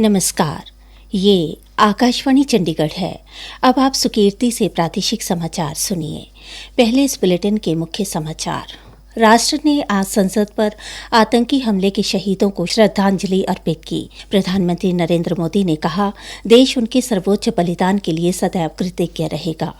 नमस्कार, ये आकाशवाणी चंडीगढ़ है। अब आप सुकीर्ति से प्रादेशिक समाचार सुनिए। पहले इस बुलेटिन के मुख्य समाचार। राष्ट्र ने आज संसद पर आतंकी हमले के शहीदों को श्रद्धांजलि अर्पित की। प्रधानमंत्री नरेंद्र मोदी ने कहा, देश उनके सर्वोच्च बलिदान के लिए सदैव कृतज्ञ रहेगा।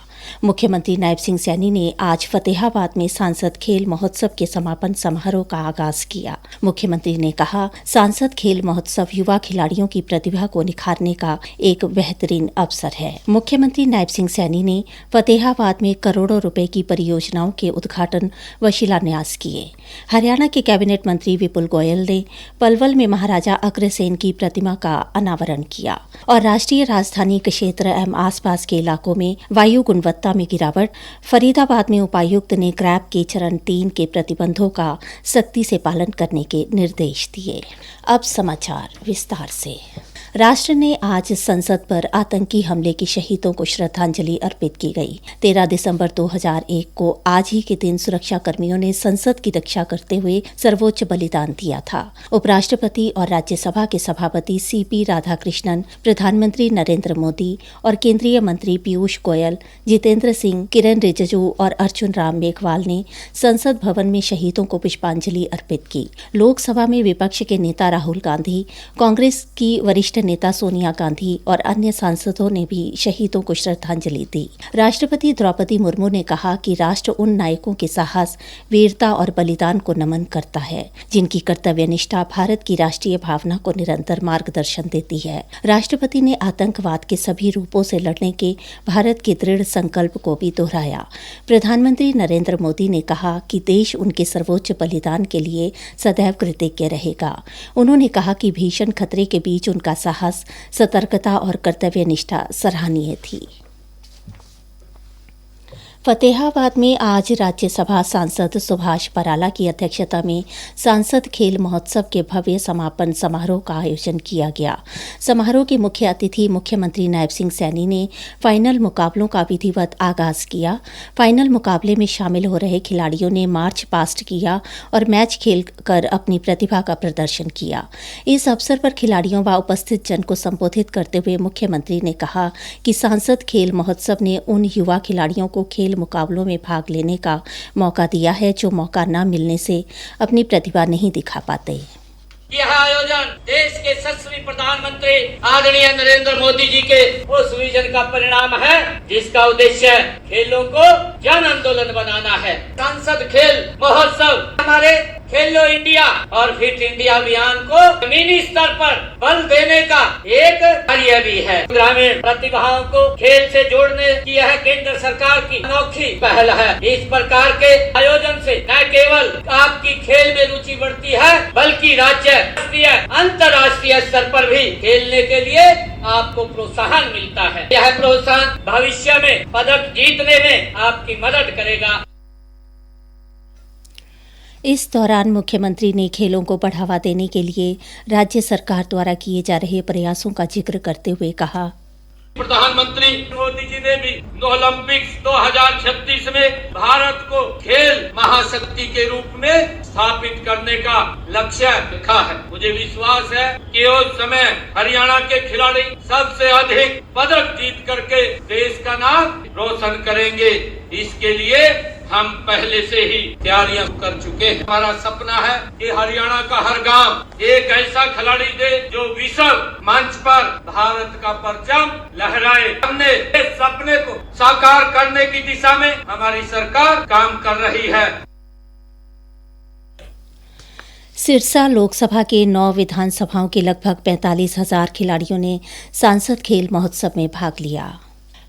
मुख्यमंत्री नायब सिंह सैनी ने आज फतेहाबाद में सांसद खेल महोत्सव के समापन समारोह का आगाज किया। मुख्यमंत्री ने कहा, सांसद खेल महोत्सव युवा खिलाड़ियों की प्रतिभा को निखारने का एक बेहतरीन अवसर है। मुख्यमंत्री नायब सिंह सैनी ने फतेहाबाद में करोड़ों रुपए की परियोजनाओं के उद्घाटन व शिलान्यास किए। हरियाणा के कैबिनेट मंत्री विपुल गोयल ने पलवल में महाराजा अग्रसेन की प्रतिमा का अनावरण किया और राष्ट्रीय राजधानी क्षेत्र एवं आसपास के इलाकों में वायु गुणवत्ता में गिरावट। फरीदाबाद में उपायुक्त ने क्रैप के चरण 3 के प्रतिबंधों का सख्ती से पालन करने के निर्देश दिए। अब समाचार विस्तार से। राष्ट्र ने आज संसद पर आतंकी हमले के शहीदों को श्रद्धांजलि अर्पित की गई। 13 दिसंबर 2001 को आज ही के दिन सुरक्षा कर्मियों ने संसद की रक्षा करते हुए सर्वोच्च बलिदान दिया था। उपराष्ट्रपति और राज्यसभा के सभापति सीपी राधाकृष्णन, प्रधानमंत्री नरेंद्र मोदी और केंद्रीय मंत्री पीयूष गोयल, जितेंद्र सिंह, किरण रिजिजू और अर्जुन राम मेघवाल ने संसद भवन में शहीदों को पुष्पांजलि अर्पित की। लोकसभा में विपक्ष के नेता राहुल गांधी, कांग्रेस की वरिष्ठ नेता सोनिया गांधी और अन्य सांसदों ने भी शहीदों को श्रद्धांजलि दी। राष्ट्रपति द्रौपदी मुर्मू ने कहा कि राष्ट्र उन नायकों के साहस, वीरता और बलिदान को नमन करता है, जिनकी कर्तव्यनिष्ठा भारत की राष्ट्रीय भावना को निरंतर मार्गदर्शन देती है। राष्ट्रपति ने आतंकवाद के सभी रूपों से लड़ने के भारत के दृढ़ संकल्प को भी दोहराया। प्रधानमंत्री नरेंद्र मोदी ने कहा कि देश उनके सर्वोच्च बलिदान के लिए सदैव कृतज्ञ रहेगा। उन्होंने कहा कि भीषण खतरे के बीच उनका साहस, सतर्कता और कर्तव्यनिष्ठा सराहनीय थी। फतेहाबाद में आज राज्यसभा सांसद सुभाष बराला की अध्यक्षता में सांसद खेल महोत्सव के भव्य समापन समारोह का आयोजन किया गया। समारोह के मुख्य अतिथि मुख्यमंत्री नायब सिंह सैनी ने फाइनल मुकाबलों का विधिवत आगाज किया। फाइनल मुकाबले में शामिल हो रहे खिलाड़ियों ने मार्च पास्ट किया और मैच खेलकर अपनी प्रतिभा का प्रदर्शन किया। इस अवसर पर खिलाड़ियों व उपस्थित जन को संबोधित करते हुए मुख्यमंत्री ने कहा कि सांसद खेल महोत्सव ने उन युवा खिलाड़ियों को खेल मुकाबलों में भाग लेने का मौका दिया है जो मौका न मिलने से अपनी प्रतिभा नहीं दिखा पाते। यह आयोजन देश के यशस्वी प्रधानमंत्री आदरणीय नरेंद्र मोदी जी के उस विजन का परिणाम है जिसका उद्देश्य खेलों को जन आंदोलन बनाना है। सांसद खेल महोत्सव हमारे खेलो इंडिया और फिट इंडिया अभियान को जमीनी स्तर पर बल देने का एक कार्य भी है। ग्रामीण प्रतिभाओं को खेल से जोड़ने की यह केंद्र सरकार की अनोखी पहल है। इस प्रकार के आयोजन से न केवल आपकी खेल में रुचि बढ़ती है, बल्कि राज्य, राष्ट्रीय, अंतर्राष्ट्रीय स्तर पर भी खेलने के लिए आपको प्रोत्साहन मिलता है। यह प्रोत्साहन भविष्य में पदक जीतने में आपकी मदद करेगा। इस दौरान मुख्यमंत्री ने खेलों को बढ़ावा देने के लिए राज्य सरकार द्वारा किए जा रहे प्रयासों का जिक्र करते हुए कहा, प्रधानमंत्री मोदी जी ने भी ओलंपिक्स 2036 में भारत को खेल महाशक्ति के रूप में स्थापित करने का लक्ष्य रखा है। मुझे विश्वास है कि उस समय हरियाणा के खिलाड़ी सबसे अधिक पदक जीत करके देश का नाम रोशन करेंगे। इसके लिए हम पहले से ही तैयारियां कर चुके हैं। हमारा सपना है कि हरियाणा का हर गांव एक ऐसा खिलाड़ी दे जो विश्व मंच पर भारत का परचम लहराए। हमने इस सपने को साकार करने की दिशा में हमारी सरकार काम कर रही है। सिरसा लोकसभा के 9 विधानसभाओं के लगभग 45,000 खिलाड़ियों ने सांसद खेल महोत्सव में भाग लिया।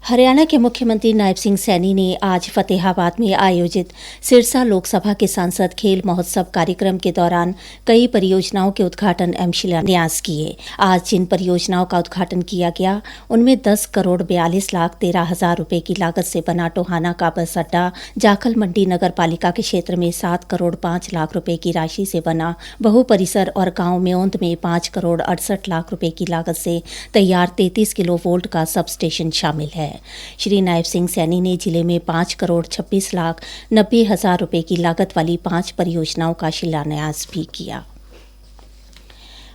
हरियाणा के मुख्यमंत्री नायब सिंह सैनी ने आज फतेहाबाद में आयोजित सिरसा लोकसभा के सांसद खेल महोत्सव कार्यक्रम के दौरान कई परियोजनाओं के उद्घाटन एवं शिलान्यास किए। आज जिन परियोजनाओं का उद्घाटन किया गया उनमें 10 करोड़ 42 लाख 13 हजार रुपए की लागत से बना टोहाना का बस अड्डा, जाखल मंडी नगर पालिका के क्षेत्र में 7 करोड़ 5 लाख रुपए की राशि से बना बहु परिसर और गांव मेओंद में 5 करोड़ 68 लाख रुपए की लागत से तैयार 33 किलो वोल्ट का सब स्टेशन शामिल है। श्री नायब सिंह सैनी ने जिले में 5 करोड़ 26 लाख 90 हजार रुपए की लागत वाली 5 परियोजनाओं का शिलान्यास भी किया।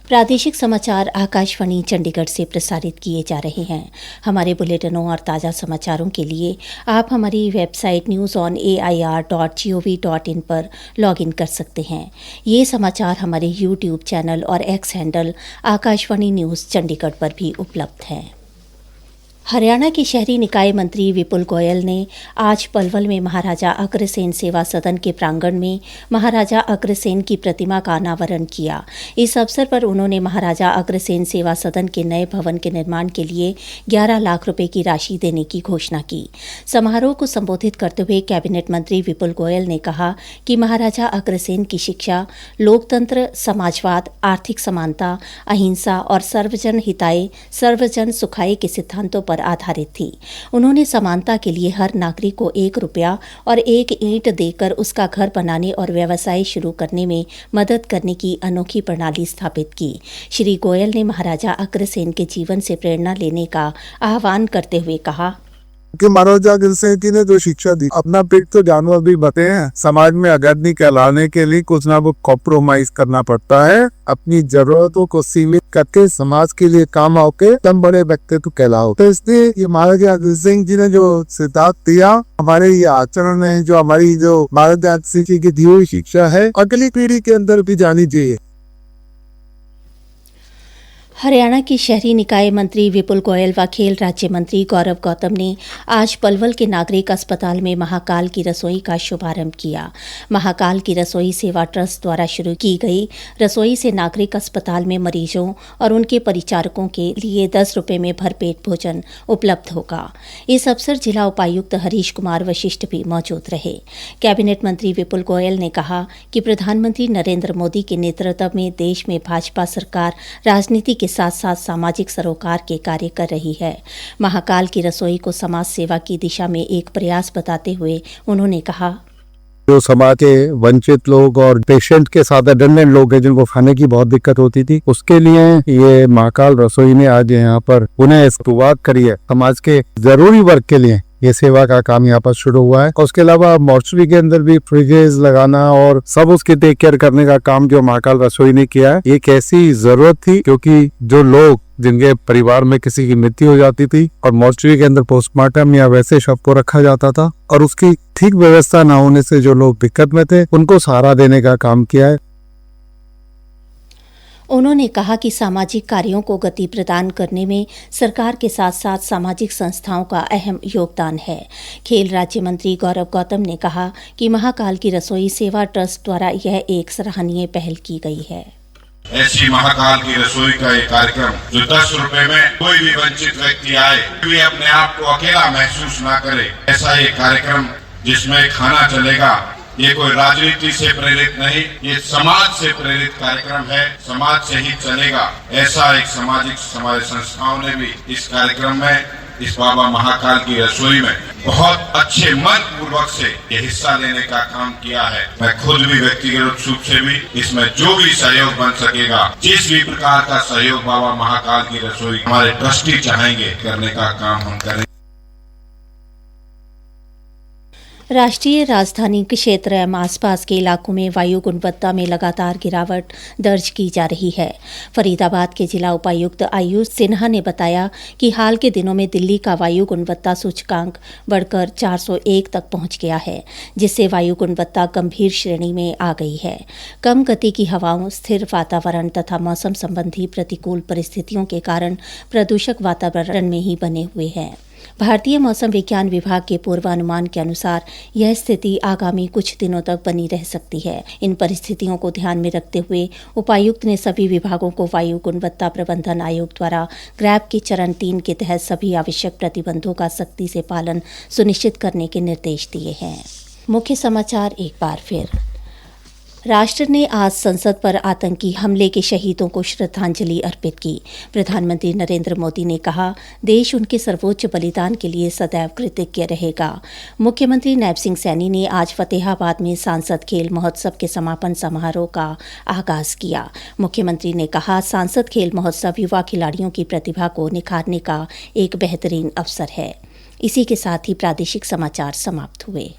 प्रादेशिक समाचार आकाशवाणी चंडीगढ़ से प्रसारित किए जा रहे हैं। हमारे बुलेटिनों और ताज़ा समाचारों के लिए आप हमारी वेबसाइट newsonair.gov.in पर लॉगिन कर सकते हैं। ये समाचार हमारे YouTube चैनल और x handle Akashvani news Chandigarh पर भी उपलब्ध हैं। हरियाणा के शहरी निकाय मंत्री विपुल गोयल ने आज पलवल में महाराजा अग्रसेन सेवा सदन के प्रांगण में महाराजा अग्रसेन की प्रतिमा का अनावरण किया। इस अवसर पर उन्होंने महाराजा अग्रसेन सेवा सदन के नए भवन के निर्माण के लिए 11 लाख रुपए की राशि देने की घोषणा की। समारोह को संबोधित करते हुए कैबिनेट मंत्री विपुल गोयल ने कहा कि महाराजा अग्रसेन की शिक्षा लोकतंत्र, समाजवाद, आर्थिक समानता, अहिंसा और सर्वजन हिताय सर्वजन सुखाय के सिद्धांतों पर आधारित थी। उन्होंने समानता के लिए हर नागरिक को 1 रुपया और 1 ईंट देकर उसका घर बनाने और व्यवसाय शुरू करने में मदद करने की अनोखी प्रणाली स्थापित की। श्री गोयल ने महाराजा अग्रसेन के जीवन से प्रेरणा लेने का आह्वान करते हुए कहा कि महाराजा अग्रसेन जी ने जो शिक्षा दी, अपना पेट तो जानवर भी बते हैं। समाज में अग्रणी कहलाने के लिए कुछ ना कुछ कॉम्प्रोमाइज करना पड़ता है। अपनी जरूरतों को सीमित करके समाज के लिए काम आओगे तब बड़े व्यक्तित्व कहलाओ। तो इसलिए ये महाराजा अग्रसेन जी ने जो सिद्धांत दिया, हमारे ये आचरण है, जो हमारी जो महाराजा अग्रसेन जी की दी हुई शिक्षा है, अगली पीढ़ी के अंदर भी जानी चाहिए। हरियाणा के शहरी निकाय मंत्री विपुल गोयल व खेल राज्य मंत्री गौरव गौतम ने आज पलवल के नागरिक अस्पताल में महाकाल की रसोई का शुभारंभ किया। महाकाल की रसोई सेवा ट्रस्ट द्वारा शुरू की गई रसोई से नागरिक अस्पताल में मरीजों और उनके परिचारकों के लिए 10 रुपये में भरपेट भोजन उपलब्ध होगा। इस अवसर जिला उपायुक्त हरीश कुमार वशिष्ठ भी मौजूद रहे। कैबिनेट मंत्री विपुल गोयल ने कहा कि प्रधानमंत्री नरेंद्र मोदी के नेतृत्व में देश में भाजपा सरकार राजनीति के साथ साथ सामाजिक सरोकार के कार्य कर रही है। महाकाल की रसोई को समाज सेवा की दिशा में एक प्रयास बताते हुए उन्होंने कहा, जो समाज के वंचित लोग और पेशेंट के साथ अटेंडेंट लोग हैं जिनको खाने की बहुत दिक्कत होती थी, उसके लिए ये महाकाल रसोई ने आज यहाँ पर उन्हें शुरुआत करी है। समाज के जरूरी वर्ग के लिए ये सेवा का काम यहाँ पर शुरू हुआ है। और उसके अलावा मॉर्चरी के अंदर भी फ्रिजेस लगाना और सब उसकी टेक केयर करने का काम जो महाकाल रसोई ने किया है, ये कैसी जरूरत थी, क्योंकि जो लोग जिनके परिवार में किसी की मृत्यु हो जाती थी और मॉर्चरी के अंदर पोस्टमार्टम या वैसे शव को रखा जाता था और उसकी ठीक व्यवस्था न होने से जो लोग दिक्कत में थे उनको सहारा देने का काम किया है। उन्होंने कहा कि सामाजिक कार्यों को गति प्रदान करने में सरकार के साथ साथ सामाजिक संस्थाओं का अहम योगदान है। खेल राज्य मंत्री गौरव गौतम ने कहा कि महाकाल की रसोई सेवा ट्रस्ट द्वारा यह एक सराहनीय पहल की गई है। ऐसी महाकाल की रसोई का एक कार्यक्रम जो 10 रुपए में कोई भी वंचित व्यक्ति आए, कोई अपने आप को अकेला महसूस ना करे, ऐसा एक कार्यक्रम जिसमें खाना चलेगा। ये कोई राजनीति से प्रेरित नहीं, ये समाज से प्रेरित कार्यक्रम है, समाज से ही चलेगा। ऐसा एक सामाजिक समाज संस्थाओं ने भी इस कार्यक्रम में, इस बाबा महाकाल की रसोई में बहुत अच्छे मन पूर्वक से ये हिस्सा लेने का काम किया है। मैं खुद भी व्यक्तिगत रूप से भी इसमें जो भी सहयोग बन सकेगा, जिस भी प्रकार का सहयोग बाबा महाकाल की रसोई हमारे ट्रस्टी चाहेंगे करने का काम हम करेंगे। राष्ट्रीय राजधानी क्षेत्र एवं आसपास के इलाकों में वायु गुणवत्ता में लगातार गिरावट दर्ज की जा रही है। फरीदाबाद के जिला उपायुक्त आयुष सिन्हा ने बताया कि हाल के दिनों में दिल्ली का वायु गुणवत्ता सूचकांक बढ़कर 401 तक पहुंच गया है, जिससे वायु गुणवत्ता गंभीर श्रेणी में आ गई है। कम गति की हवाओं, स्थिर वातावरण तथा मौसम संबंधी प्रतिकूल परिस्थितियों के कारण प्रदूषक वातावरण में ही बने हुए हैं। भारतीय मौसम विज्ञान विभाग के पूर्वानुमान के अनुसार यह स्थिति आगामी कुछ दिनों तक बनी रह सकती है। इन परिस्थितियों को ध्यान में रखते हुए उपायुक्त ने सभी विभागों को वायु गुणवत्ता प्रबंधन आयोग द्वारा ग्रैप के चरण 3 के तहत सभी आवश्यक प्रतिबंधों का सख्ती से पालन सुनिश्चित करने के निर्देश दिए हैं। मुख्य समाचार एक बार फिर। राष्ट्र ने आज संसद पर आतंकी हमले के शहीदों को श्रद्धांजलि अर्पित की। प्रधानमंत्री नरेंद्र मोदी ने कहा, देश उनके सर्वोच्च बलिदान के लिए सदैव कृतज्ञ रहेगा। मुख्यमंत्री नैब सिंह सैनी ने आज फतेहाबाद में सांसद खेल महोत्सव के समापन समारोह का आगाज किया। मुख्यमंत्री ने कहा, सांसद खेल महोत्सव युवा खिलाड़ियों की प्रतिभा को निखारने का एक बेहतरीन अवसर है। इसी के साथ ही प्रादेशिक समाचार समाप्त हुए।